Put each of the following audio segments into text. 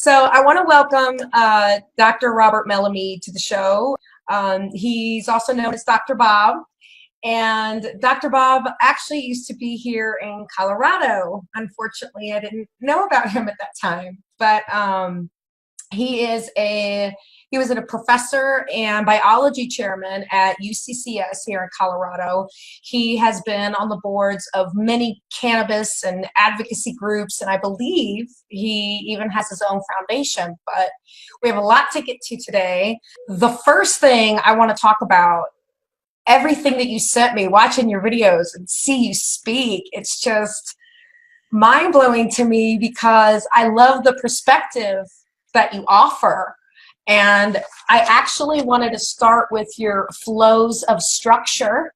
So I want to welcome Dr. Robert Melamede to the show. He's also known as Dr. Bob. And Dr. Bob actually used to be here in Colorado. Unfortunately, I didn't know about him at that time. But he was a professor and biology chairman at UCCS here in Colorado. He has been on the boards of many cannabis and advocacy groups, and I believe he even has his own foundation. But we have a lot to get to today. The first thing I want to talk about, everything that you sent me, watching your videos and see you speak, it's just mind-blowing to me because I love the perspective that you offer. And I actually wanted to start with your flows of structure.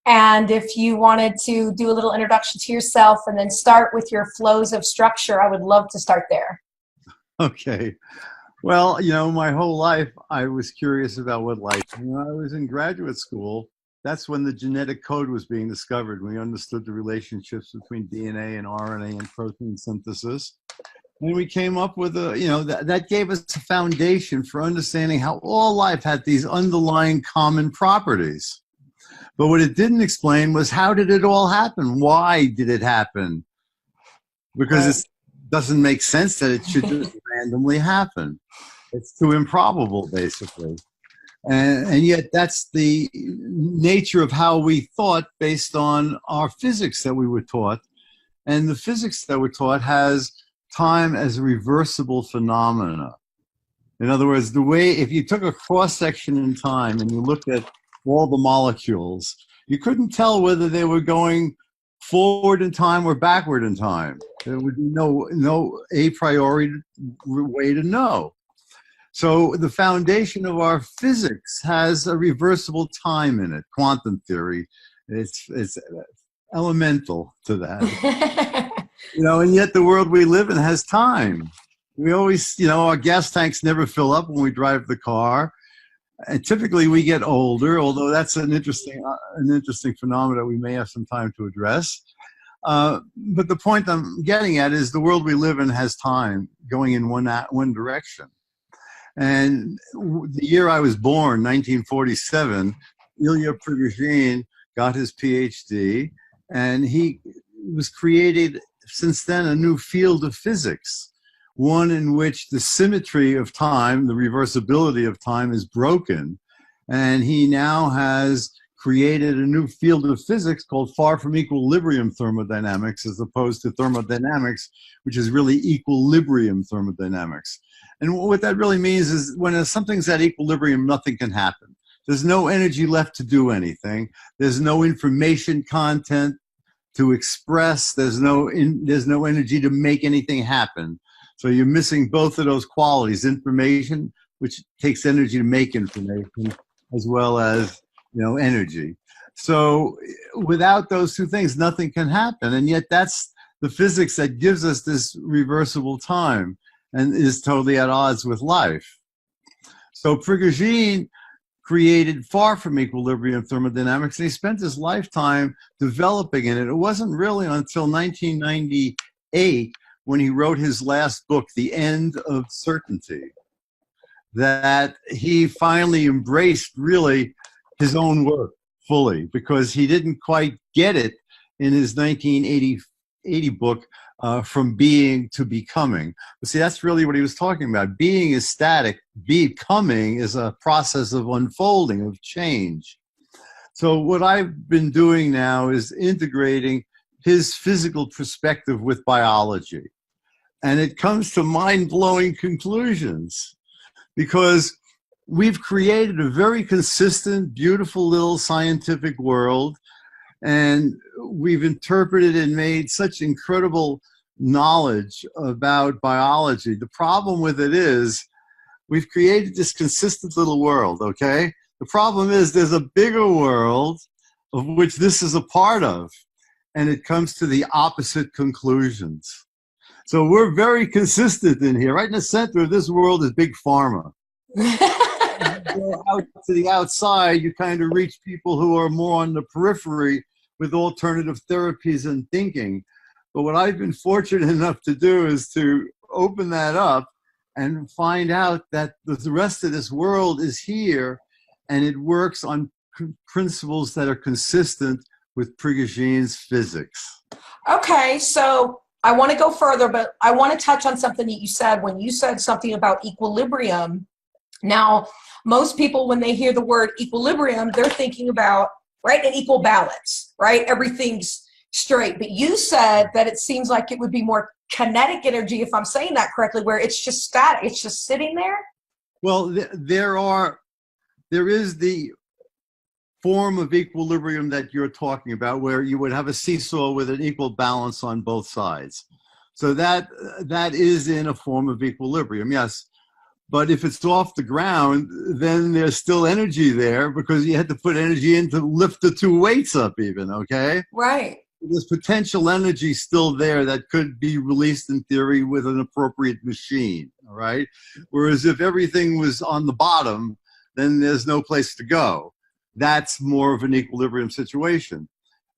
And if you wanted to do a little introduction to yourself and then start with your flows of structure, I would love to start there. Okay. Well, my whole life I was curious about what life. When I was in graduate school, that's when the genetic code was being discovered. We understood the relationships between DNA and RNA and protein synthesis. And we came up with that gave us a foundation for understanding how all life had these underlying common properties. But what it didn't explain was, how did it all happen? Why did it happen? Because it doesn't make sense that it should just randomly happen. It's too improbable, basically. And yet that's the nature of how we thought based on our physics that we were taught. And the physics that we're taught has time as a reversible phenomena. In other words, if you took a cross-section in time and you looked at all the molecules, you couldn't tell whether they were going forward in time or backward in time. There would be no a priori way to know. So the foundation of our physics has a reversible time in it. Quantum theory, it's elemental to that. And yet the world we live in has time. We always, our gas tanks never fill up when we drive the car. And typically we get older, although that's an interesting phenomenon we may have some time to address. But the point I'm getting at is the world we live in has time going in one direction. And the year I was born, 1947, Ilya Prigogine got his PhD, and he was created since then a new field of physics, one in which the symmetry of time, the reversibility of time, is broken. And he now has created a new field of physics called far from equilibrium thermodynamics, as opposed to thermodynamics, which is really equilibrium thermodynamics. And what that really means is when something's at equilibrium, nothing can happen. There's no energy left to do anything. There's no information content to express. There's no energy to make anything happen. So you're missing both of those qualities: information, which takes energy to make information, as well as energy. So without those two things, nothing can happen. And yet that's the physics that gives us this reversible time and is totally at odds with life. So Prigogine created far from equilibrium thermodynamics, and he spent his lifetime developing in it. It wasn't really until 1998, when he wrote his last book, The End of Certainty, that he finally embraced really his own work fully, because he didn't quite get it in his 1980 book, From Being to Becoming. But see, that's really what he was talking about. Being is static. Becoming is a process of unfolding, of change. So what I've been doing now is integrating his physical perspective with biology. And it comes to mind-blowing conclusions, because we've created a very consistent, beautiful little scientific world, and we've interpreted and made such incredible knowledge about biology. The problem with it is we've created this consistent little world, okay? The problem is there's a bigger world of which this is a part of, and it comes to the opposite conclusions. So we're very consistent in here. Right in the center of this world is Big Pharma. Go out to the outside, you kind of reach people who are more on the periphery with alternative therapies and thinking. But what I've been fortunate enough to do is to open that up and find out that the rest of this world is here, and it works on principles that are consistent with Prigoghine's physics. Okay, so I want to go further, but I want to touch on something that you said when you said something about equilibrium. Now, most people, when they hear the word equilibrium, they're thinking about, right, an equal balance, right? Everything's straight. But you said that it seems like it would be more kinetic energy, if I'm saying that correctly, where it's just static, it's just sitting there? Well, there is the form of equilibrium that you're talking about, where you would have a seesaw with an equal balance on both sides. So that is in a form of equilibrium, yes. But if it's off the ground, then there's still energy there, because you had to put energy in to lift the two weights up even, okay? Right. There's potential energy still there that could be released in theory with an appropriate machine, all right? Whereas if everything was on the bottom, then there's no place to go. That's more of an equilibrium situation.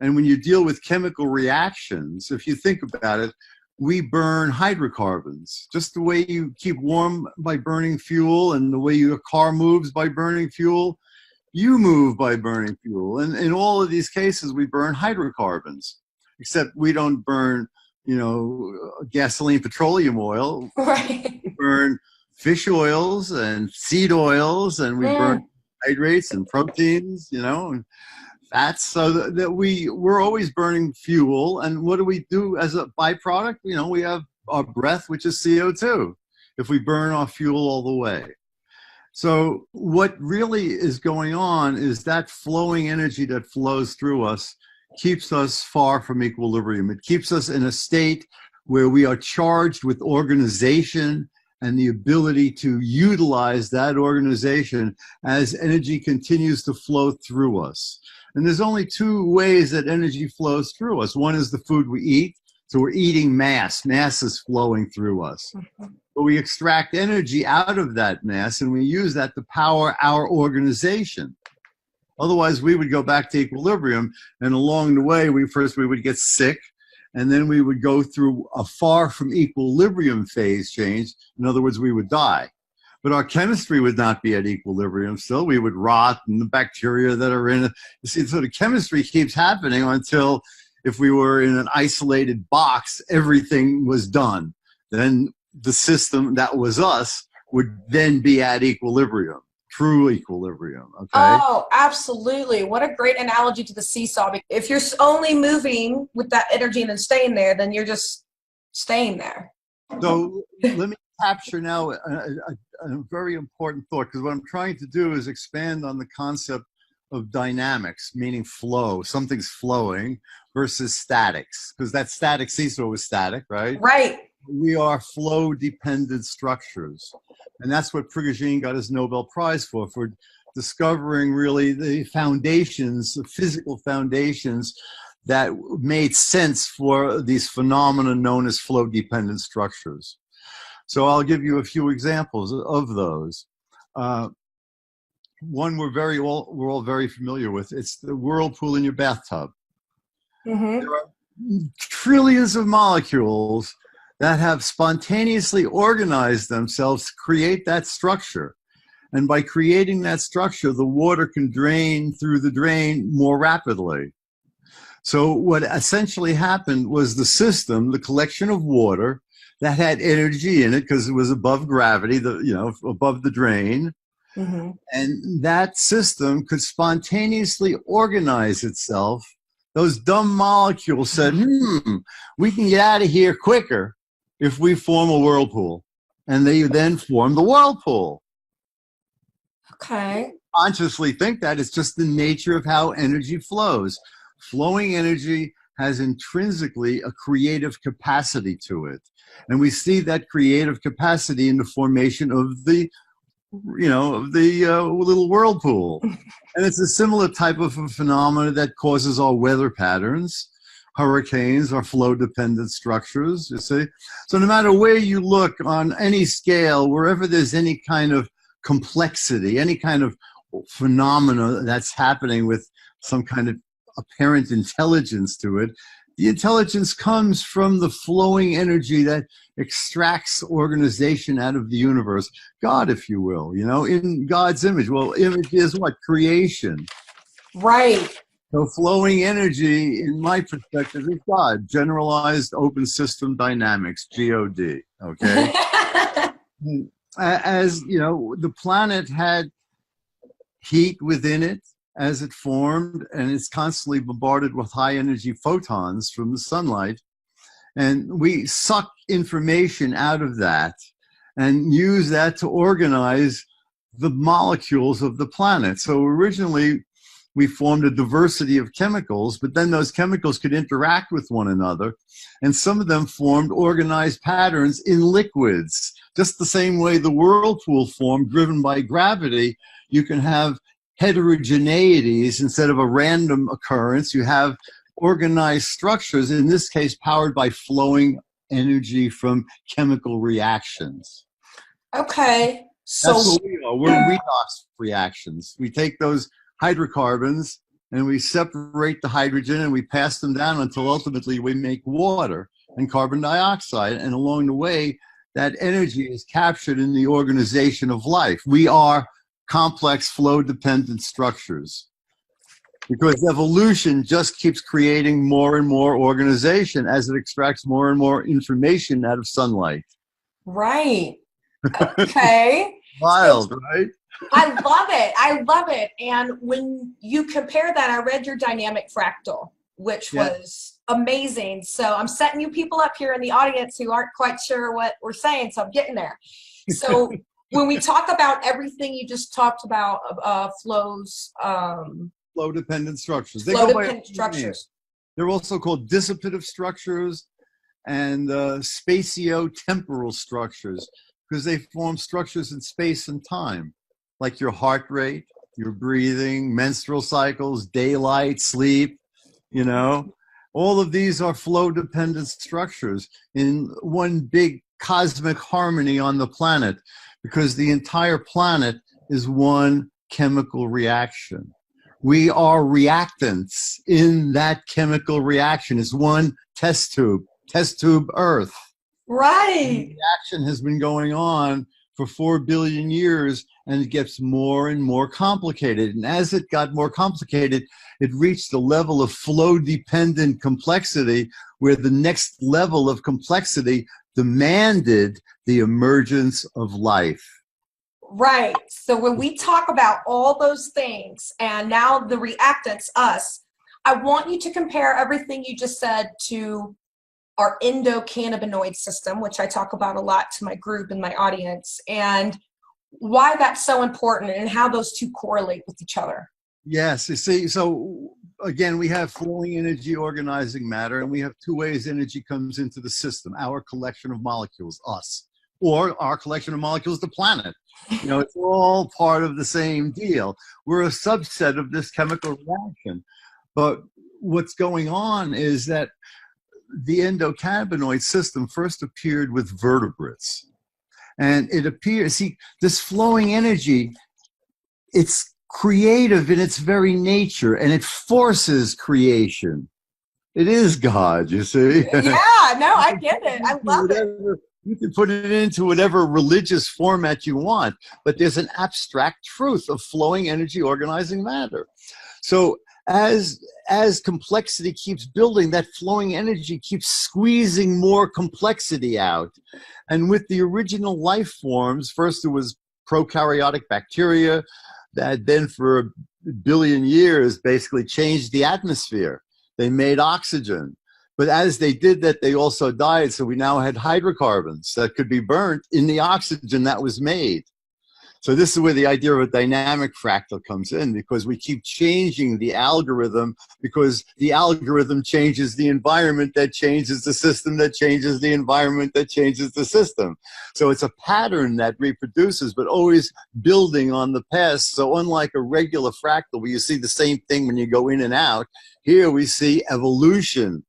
And when you deal with chemical reactions, if you think about it, we burn hydrocarbons. Just the way you keep warm by burning fuel, and the way your car moves by burning fuel, you move by burning fuel. And in all of these cases, we burn hydrocarbons, except we don't burn, gasoline, petroleum oil. Right. We burn fish oils and seed oils, and we burn hydrates and proteins, and fats, so that we're always burning fuel. And what do we do as a byproduct? We have our breath, which is CO2, if we burn our fuel all the way. So what really is going on is that flowing energy that flows through us keeps us far from equilibrium. It keeps us in a state where we are charged with organization and the ability to utilize that organization as energy continues to flow through us. And there's only two ways that energy flows through us. One is the food we eat. So we're eating mass. Mass is flowing through us. But we extract energy out of that mass, and we use that to power our organization. Otherwise, we would go back to equilibrium, and along the way, we would get sick, and then we would go through a far from equilibrium phase change. In other words, we would die. But our chemistry would not be at equilibrium still. We would rot, and the bacteria that are in it. You see, so the chemistry keeps happening until, if we were in an isolated box, everything was done. Then the system that was us would then be at equilibrium, true equilibrium, okay? Oh, absolutely. What a great analogy to the seesaw. If you're only moving with that energy and then staying there, then you're just staying there. So let me capture now a very important thought, because what I'm trying to do is expand on the concept of dynamics, meaning flow. Something's flowing versus statics, because that static seesaw was static, right? Right. We are flow-dependent structures. And that's what Prigogine got his Nobel Prize for discovering really the foundations, the physical foundations that made sense for these phenomena known as flow-dependent structures. So I'll give you a few examples of those. One we're all very familiar with. It's the whirlpool in your bathtub. Mm-hmm. There are trillions of molecules that have spontaneously organized themselves to create that structure. And by creating that structure, the water can drain through the drain more rapidly. So what essentially happened was the system, the collection of water that had energy in it because it was above gravity, above the drain. Mm-hmm. And that system could spontaneously organize itself. Those dumb molecules said, we can get out of here quicker if we form a whirlpool. And they then form the whirlpool. Okay. Consciously think that it's just the nature of how energy flows. Flowing energy has intrinsically a creative capacity to it. And we see that creative capacity in the formation of the little whirlpool. And it's a similar type of a phenomenon that causes our weather patterns. Hurricanes are flow-dependent structures, you see. So no matter where you look on any scale, wherever there's any kind of complexity, any kind of phenomena that's happening with some kind of apparent intelligence to it, The intelligence comes from the flowing energy that extracts organization out of the universe. God, if you will, in God's image. Well, image is what? Creation. Right. So flowing energy, in my perspective, is God, generalized open system dynamics, GOD, okay? As, the planet had heat within it as it formed, and it's constantly bombarded with high energy photons from the sunlight. And we suck information out of that and use that to organize the molecules of the planet. So originally, we formed a diversity of chemicals, but then those chemicals could interact with one another. And some of them formed organized patterns in liquids. Just the same way the whirlpool formed, driven by gravity, you can have heterogeneities instead of a random occurrence. You have organized structures, in this case, powered by flowing energy from chemical reactions. Okay. So that's what we are. We're redox reactions. We take those hydrocarbons and we separate the hydrogen and we pass them down until ultimately we make water and carbon dioxide. And along the way, that energy is captured in the organization of life. We are complex flow-dependent structures because evolution just keeps creating more and more organization as it extracts more and more information out of sunlight. Right. Okay. Wild, right? I love it. I love it. And when you compare that, I read your dynamic fractal, which was amazing. So I'm setting you people up here in the audience who aren't quite sure what we're saying. So I'm getting there. So when we talk about everything you just talked about, flows, flow-dependent structures. Flow-dependent structures. They're also called dissipative structures and spatio-temporal structures because they form structures in space and time, like your heart rate, your breathing, menstrual cycles, daylight, sleep, All of these are flow-dependent structures in one big cosmic harmony on the planet because the entire planet is one chemical reaction. We are reactants in that chemical reaction. It's one test tube Earth. Right. And the reaction has been going on for 4 billion years, and it gets more and more complicated. And as it got more complicated, it reached a level of flow-dependent complexity where the next level of complexity demanded the emergence of life. Right. So when we talk about all those things and now the reactants, us, I want you to compare everything you just said to our endocannabinoid system, which I talk about a lot to my group and my audience, and why that's so important and how those two correlate with each other. Yes. You see, so again, we have flowing energy, organizing matter, and we have two ways energy comes into the system: our collection of molecules, us, or our collection of molecules, the planet. It's all part of the same deal. We're a subset of this chemical reaction. But what's going on is that the endocannabinoid system first appeared with vertebrates. And it appears, this flowing energy, it's creative in its very nature, and it forces creation. It is God, you see. Yeah, no, I get it. I love it. You can put it into whatever religious format you want, but there's an abstract truth of flowing energy organizing matter. So as complexity keeps building, that flowing energy keeps squeezing more complexity out. And with the original life forms, first it was prokaryotic bacteria that then for a billion years basically changed the atmosphere. They made oxygen. But as they did that, they also died. So we now had hydrocarbons that could be burnt in the oxygen that was made. So this is where the idea of a dynamic fractal comes in, because we keep changing the algorithm, because the algorithm changes the environment that changes the system, that changes the environment that changes the system. So it's a pattern that reproduces, but always building on the past. So unlike a regular fractal where you see the same thing when you go in and out, here we see evolution.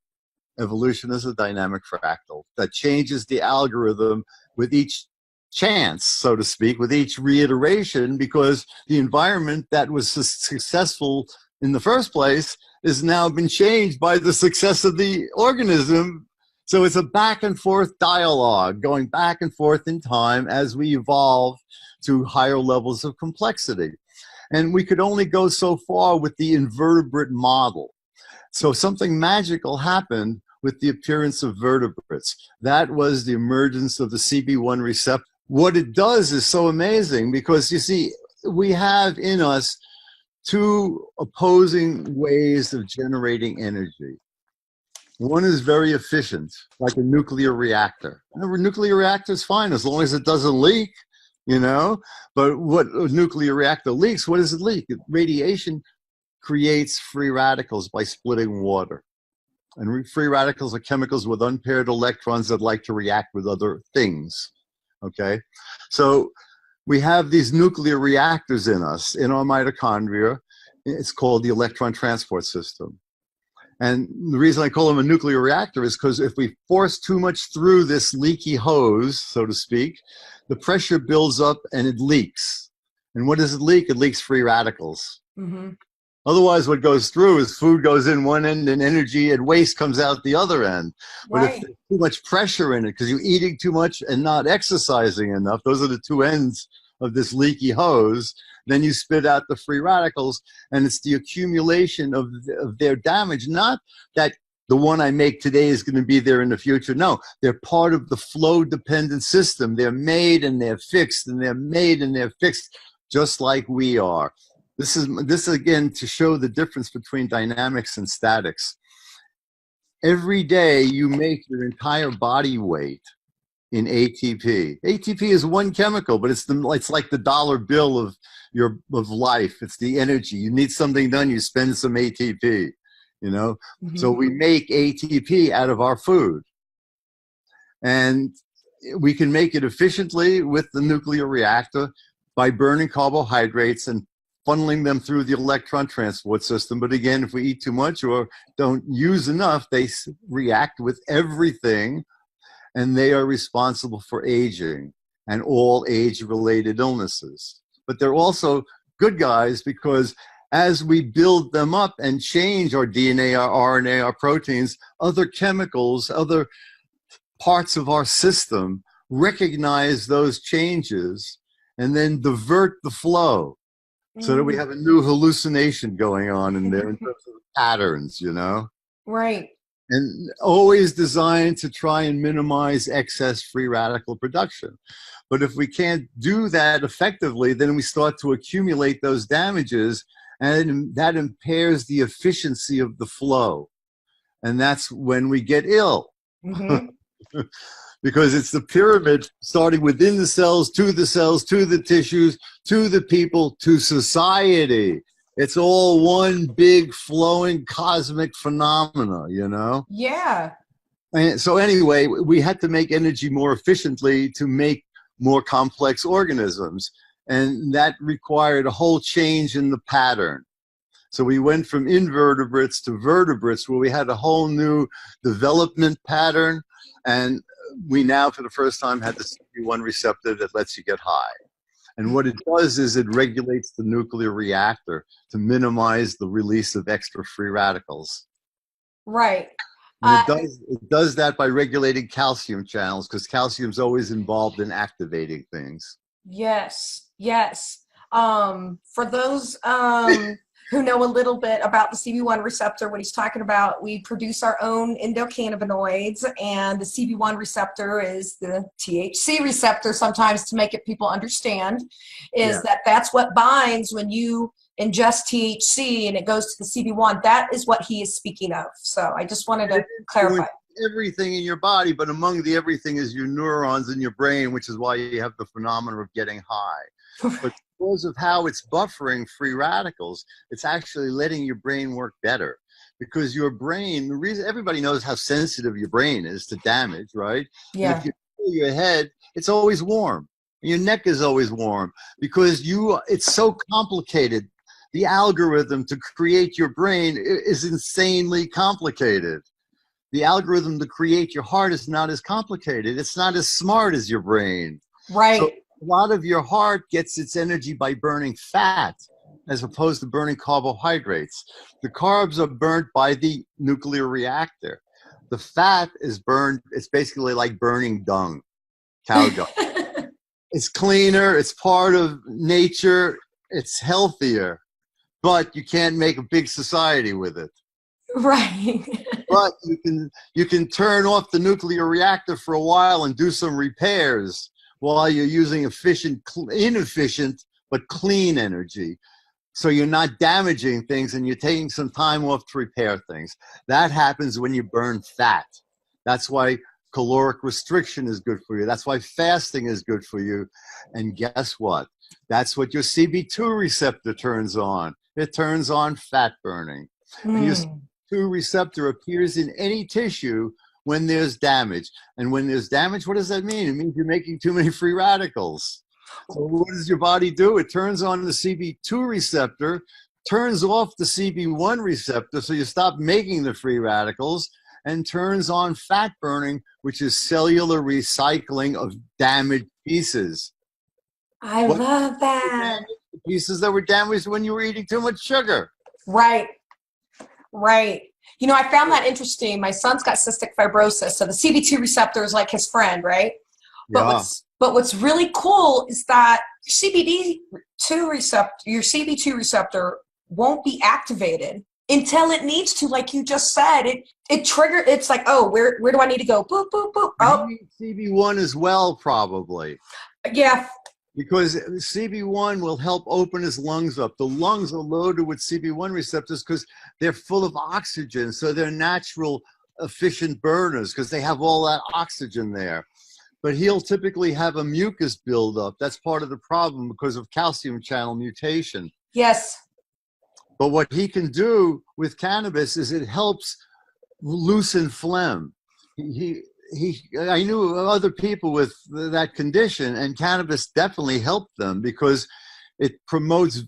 Evolution is a dynamic fractal that changes the algorithm with each chance, so to speak, with each reiteration, because the environment that was successful in the first place has now been changed by the success of the organism. So it's a back and forth dialogue going back and forth in time as we evolve to higher levels of complexity. And we could only go so far with the invertebrate model. So something magical happened with the appearance of vertebrates. That was the emergence of the CB1 receptor. What it does is so amazing because, you see, we have in us two opposing ways of generating energy. One is very efficient, like a nuclear reactor. A nuclear reactor is fine as long as it doesn't leak, you know? But what a nuclear reactor leaks, what does it leak? Radiation creates free radicals by splitting water. And free radicals are chemicals with unpaired electrons that like to react with other things, okay? So we have these nuclear reactors in us, in our mitochondria. It's called the electron transport system. And the reason I call them a nuclear reactor is because if we force too much through this leaky hose, so to speak, the pressure builds up and it leaks. And what does it leak? It leaks free radicals. Mm-hmm. Otherwise, what goes through is food goes in one end and energy and waste comes out the other end. But if there's too much pressure in it, because you're eating too much and not exercising enough, those are the two ends of this leaky hose, then you spit out the free radicals, and it's the accumulation of their damage. Not that the one I make today is going to be there in the future. No, they're part of the flow-dependent system. They're made and they're fixed, and they're made and they're fixed, just like we are. This is again to show the difference between dynamics and statics. Every day you make your entire body weight in ATP. ATP is one chemical, but it's like the dollar bill of life. It's the energy. You need something done, you spend some ATP, you know? Mm-hmm. So we make ATP out of our food. And we can make it efficiently with the nuclear reactor by burning carbohydrates and funneling them through the electron transport system. But again, if we eat too much or don't use enough, they react with everything, and they are responsible for aging and all age-related illnesses. But they're also good guys because as we build them up and change our DNA, our RNA, our proteins, other chemicals, other parts of our system recognize those changes and then divert the flow. So that we have a new hallucination going on in there in terms of patterns, you know? Right. And always designed to try and minimize excess free radical production. But if we can't do that effectively, then we start to accumulate those damages, and that impairs the efficiency of the flow. And that's when we get ill. Mm-hmm. Because it's the pyramid starting within the cells, to the tissues, to the people, to society. It's all one big flowing cosmic phenomena, you know? Yeah. And so anyway, we had to make energy more efficiently to make more complex organisms. And that required a whole change in the pattern. So we went from invertebrates to vertebrates, where we had a whole new development pattern. And we now, for the first time, had the CB1 receptor that lets you get high. And what it does is it regulates the nuclear reactor to minimize the release of extra free radicals. Right. And it does that by regulating calcium channels, because calcium's always involved in activating things. Yes, yes. For those who know a little bit about the CB1 receptor, what he's talking about, we produce our own endocannabinoids, and the CB1 receptor is the THC receptor, sometimes to make it people understand, is that's what binds when you ingest THC and it goes to the CB1. That is what he is speaking of. So I just wanted to clarify. Everything in your body, but among the everything is your neurons in your brain, which is why you have the phenomenon of getting high. But because of how it's buffering free radicals, it's actually letting your brain work better. Because your brain, the reason everybody knows how sensitive your brain is to damage, right? Yeah. And if you feel your head, it's always warm. And your neck is always warm because it's so complicated. The algorithm to create your brain is insanely complicated. The algorithm to create your heart is not as complicated. It's not as smart as your brain. Right. So a lot of your heart gets its energy by burning fat. as opposed to burning carbohydrates. The carbs are burnt by the nuclear reactor. The fat is burned, it's basically like burning dung, cow dung. It's cleaner, it's part of nature, it's healthier, but you can't make a big society with it. Right. But you can turn off the nuclear reactor for a while and do some repairs while you're using inefficient but clean energy. So you're not damaging things and you're taking some time off to repair things. That happens when you burn fat. That's why caloric restriction is good for you. That's why fasting is good for you. And guess what? That's what your CB2 receptor turns on. It turns on fat burning. And your CB2 receptor appears in any tissue when there's damage. And when there's damage, what does that mean? It means you're making too many free radicals. So what does your body do? It turns on the CB2 receptor, turns off the CB1 receptor, so you stop making the free radicals, and turns on fat burning, which is cellular recycling of damaged pieces. I love that. The pieces that were damaged when you were eating too much sugar. Right. Right. You know, I found that interesting. My son's got cystic fibrosis, so the CB2 receptor is like his friend, right? Yeah. But what's really cool is that your CB2 receptor won't be activated until it needs to, like you just said. It trigger. It's like, oh, where do I need to go? Boop, boop, boop. Oh, CB1 as well, probably. Yeah. Because CB1 will help open his lungs up. The lungs are loaded with CB1 receptors because they're full of oxygen. So they're natural, efficient burners because they have all that oxygen there. But he'll typically have a mucus buildup. That's part of the problem because of calcium channel mutation. Yes. But what he can do with cannabis is it helps loosen phlegm. I knew other people with that condition, and cannabis definitely helped them because it promotes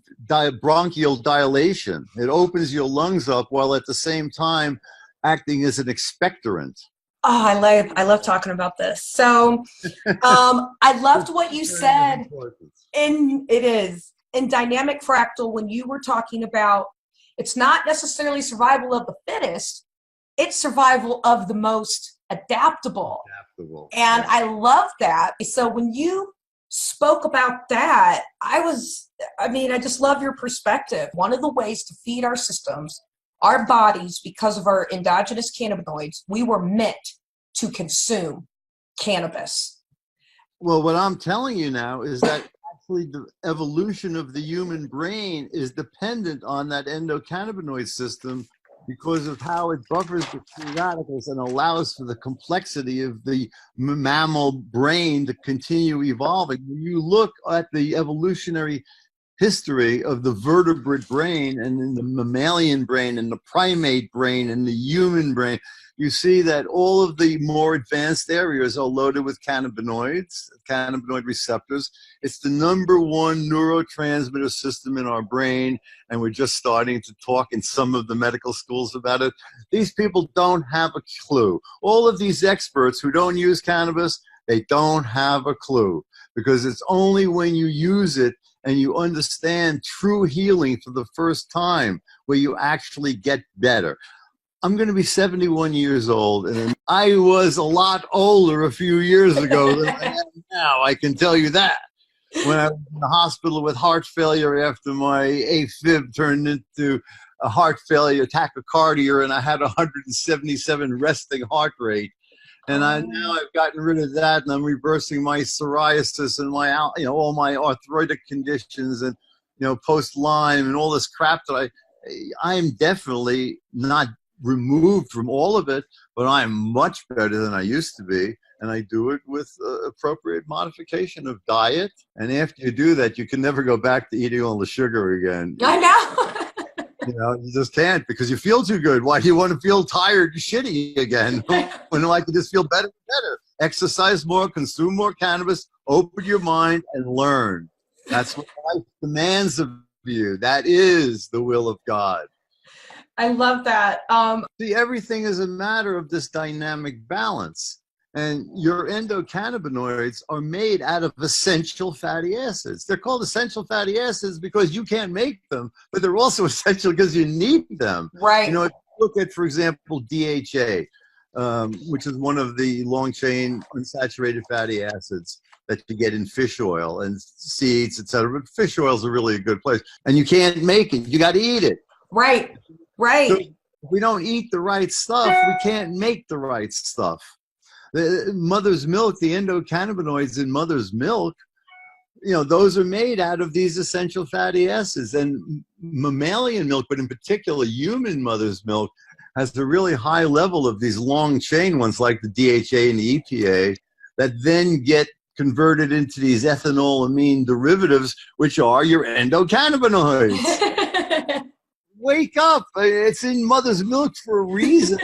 bronchial dilation. It opens your lungs up while at the same time acting as an expectorant. Oh, I love talking about this. So I loved what you said. It is in dynamic fractal when you were talking about it's not necessarily survival of the fittest, it's survival of the most adaptable. And I love that. So when you spoke about that, I just love your perspective. One of the ways to feed our systems, our bodies, because of our endogenous cannabinoids, we were meant to consume cannabis. Well, what I'm telling you now is that actually the evolution of the human brain is dependent on that endocannabinoid system because of how it buffers the free radicals and allows for the complexity of the mammal brain to continue evolving. When you look at the evolutionary history of the vertebrate brain and in the mammalian brain and the primate brain and the human brain, you see that all of the more advanced areas are loaded with cannabinoids, cannabinoid receptors. It's the #1 neurotransmitter system in our brain, and we're just starting to talk in some of the medical schools about it. These people don't have a clue. All of these experts who don't use cannabis, they don't have a clue because it's only when you use it and you understand true healing for the first time where you actually get better. I'm going to be 71 years old, and I was a lot older a few years ago than I am now. I can tell you that. When I was in the hospital with heart failure after my AFib turned into a heart failure tachycardia, and I had 177 resting heart rate. And now I've gotten rid of that, and I'm reversing my psoriasis and my, all my arthritic conditions and, post-Lyme and all this crap that I am definitely not removed from all of it, but I'm much better than I used to be. And I do it with appropriate modification of diet. And after you do that, you can never go back to eating all the sugar again. I know. You just can't because you feel too good. Why do you want to feel tired and shitty again when I can just feel better and better? Exercise more, consume more cannabis, open your mind, and learn. That's what life demands of you. That is the will of God. I love that. See, everything is a matter of this dynamic balance. And your endocannabinoids are made out of essential fatty acids. They're called essential fatty acids because you can't make them, but they're also essential because you need them. Right. You know, if you look at, for example, DHA, which is one of the long-chain unsaturated fatty acids that you get in fish oil and seeds, etc. But fish oil is a really good place. And you can't make it. You got to eat it. Right. Right. So if we don't eat the right stuff, we can't make the right stuff. The mother's milk, the endocannabinoids in mother's milk, you know, those are made out of these essential fatty acids. And mammalian milk, but in particular human mother's milk, has a really high level of these long chain ones like the DHA and the EPA that then get converted into these ethanolamine derivatives, which are your endocannabinoids. Wake up. It's in mother's milk for a reason.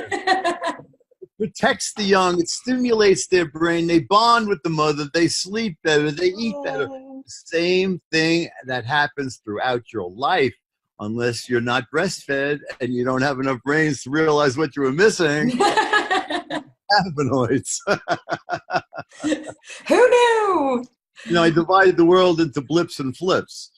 Protects the young, it stimulates their brain, they bond with the mother, they sleep better, they eat better. Same thing that happens throughout your life, unless you're not breastfed and you don't have enough brains to realize what you were missing. Cannabinoids. Who knew? You know, I divided the world into blips and flips.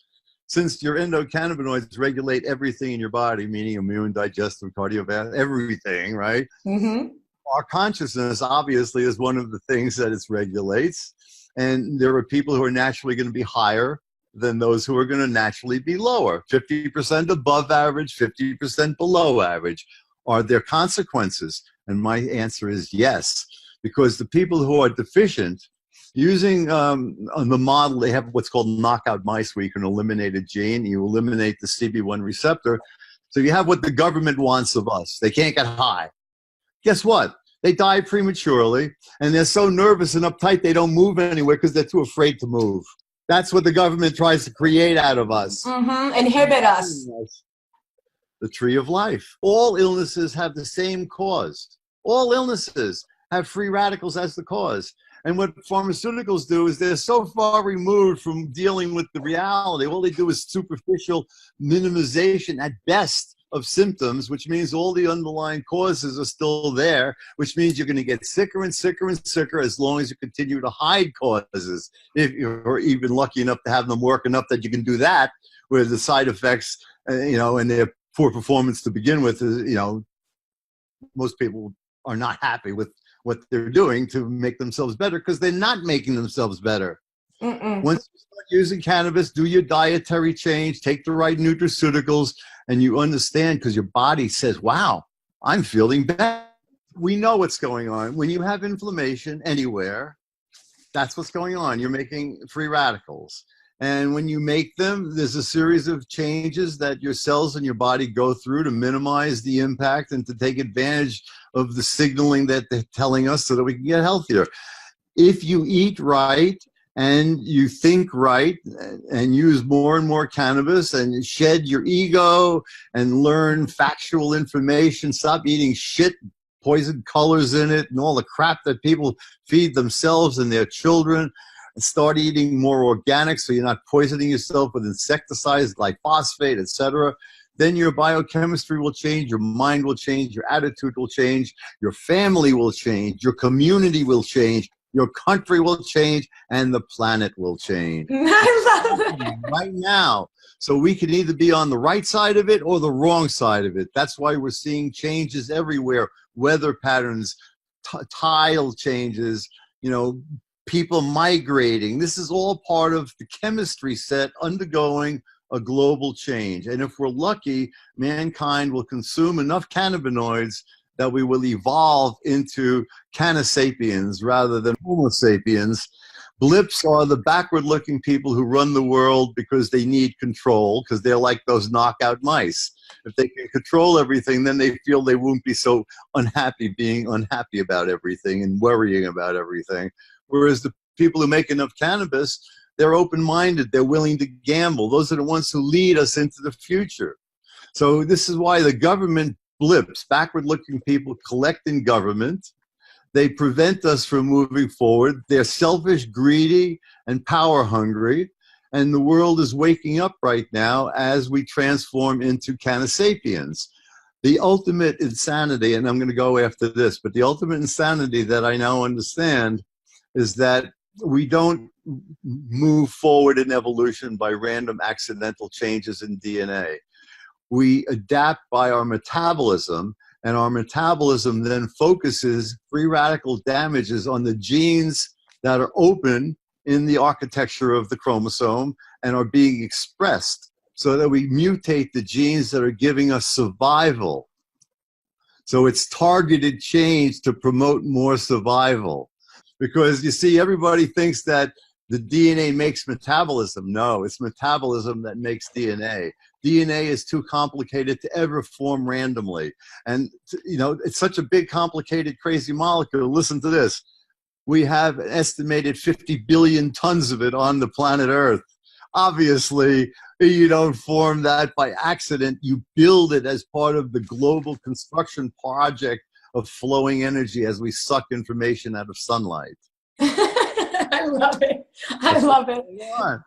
Since your endocannabinoids regulate everything in your body, meaning immune, digestive, cardiovascular, everything, right? Mm-hmm. Our consciousness obviously is one of the things that it regulates. And there are people who are naturally going to be higher than those who are going to naturally be lower. 50% above average, 50% below average. Are there consequences? And my answer is yes. Because the people who are deficient, using on the model, they have what's called knockout mice, where you can eliminate a gene, you eliminate the CB1 receptor. So you have what the government wants of us. They can't get high. Guess what? They die prematurely, and they're so nervous and uptight they don't move anywhere because they're too afraid to move. That's what the government tries to create out of us. Mm-hmm. Inhibit us. The tree of life. All illnesses have the same cause. All illnesses have free radicals as the cause. And what pharmaceuticals do is they're so far removed from dealing with the reality. All they do is superficial minimization at best of symptoms, which means all the underlying causes are still there, which means you're going to get sicker and sicker and sicker as long as you continue to hide causes. If you're even lucky enough to have them work enough that you can do that, where the side effects, you know, and their poor performance to begin with, is, you know, most people are not happy with what they're doing to make themselves better because they're not making themselves better. Mm-mm. Once you start using cannabis, do your dietary change, take the right nutraceuticals, and you understand because your body says, wow, I'm feeling better. We know what's going on. When you have inflammation anywhere, that's what's going on. You're making free radicals. And when you make them, there's a series of changes that your cells and your body go through to minimize the impact and to take advantage of the signaling that they're telling us so that we can get healthier. If you eat right, and you think right and use more and more cannabis and shed your ego and learn factual information, stop eating shit, poison colors in it, and all the crap that people feed themselves and their children, and start eating more organic so you're not poisoning yourself with insecticides, glyphosate, etc. Then your biochemistry will change, your mind will change, your attitude will change, your family will change, your community will change, your country will change, and the planet will change. I love it. Right now. So we can either be on the right side of it or the wrong side of it. That's why we're seeing changes everywhere. Weather patterns, tile changes, you know, people migrating. This is all part of the chemistry set undergoing a global change. And if we're lucky, mankind will consume enough cannabinoids that we will evolve into cannasapiens rather than homo sapiens. Blips are the backward-looking people who run the world because they need control, because they're like those knockout mice. If they can control everything, then they feel they won't be so unhappy being unhappy about everything and worrying about everything. Whereas the people who make enough cannabis, they're open-minded, they're willing to gamble. Those are the ones who lead us into the future. So this is why the government blips, backward-looking people collect in government. They prevent us from moving forward. They're selfish, greedy, and power-hungry. And the world is waking up right now as we transform into cannasapiens. the ultimate insanity, and I'm going to go after this, but the ultimate insanity that I now understand is that we don't move forward in evolution by random accidental changes in DNA. We adapt by our metabolism, and our metabolism then focuses free radical damages on the genes that are open in the architecture of the chromosome and are being expressed, so that we mutate the genes that are giving us survival. So it's targeted change to promote more survival. Because you see, everybody thinks that the DNA makes metabolism. No, it's metabolism that makes DNA. DNA is too complicated to ever form randomly. And, you know, it's such a big, complicated, crazy molecule. Listen to this. We have an estimated 50 billion tons of it on the planet Earth. Obviously, you don't form that by accident. You build it as part of the global construction project of flowing energy as we suck information out of sunlight. I love it. I love it. Yeah.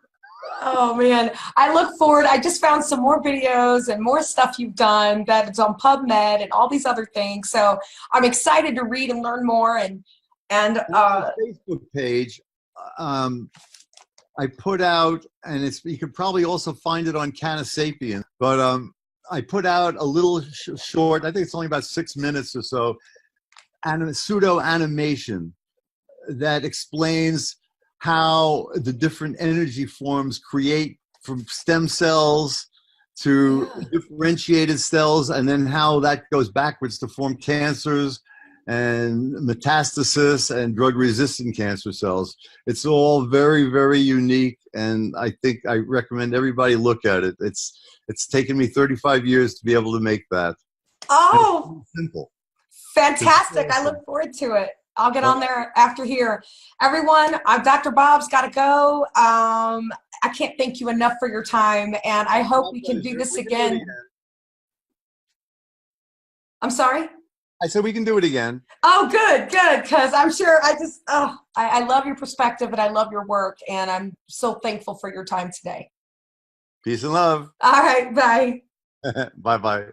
Oh man, I look forward. I just found some more videos and more stuff you've done that is on PubMed and all these other things. So I'm excited to read and learn more. And on the Facebook page, I put out, and it's, you could probably also find it on Cannabidiol, but I put out a little short, I think it's only about 6 minutes or so, pseudo animation that explains how the different energy forms create, from stem cells to differentiated cells, and then how that goes backwards to form cancers and metastasis and drug-resistant cancer cells. It's all very, very unique, and I think I recommend everybody look at it. It's taken me 35 years to be able to make that. oh, Simple. fantastic. I look forward to it. I'll get on there after here. Everyone, Dr. Bob's got to go. I can't thank you enough for your time, and I hope we can do this again. I'm sorry? I said we can do it again. Oh, good, because I'm sure I love your perspective and I love your work, and I'm so thankful for your time today. Peace and love. All right, bye. Bye-bye.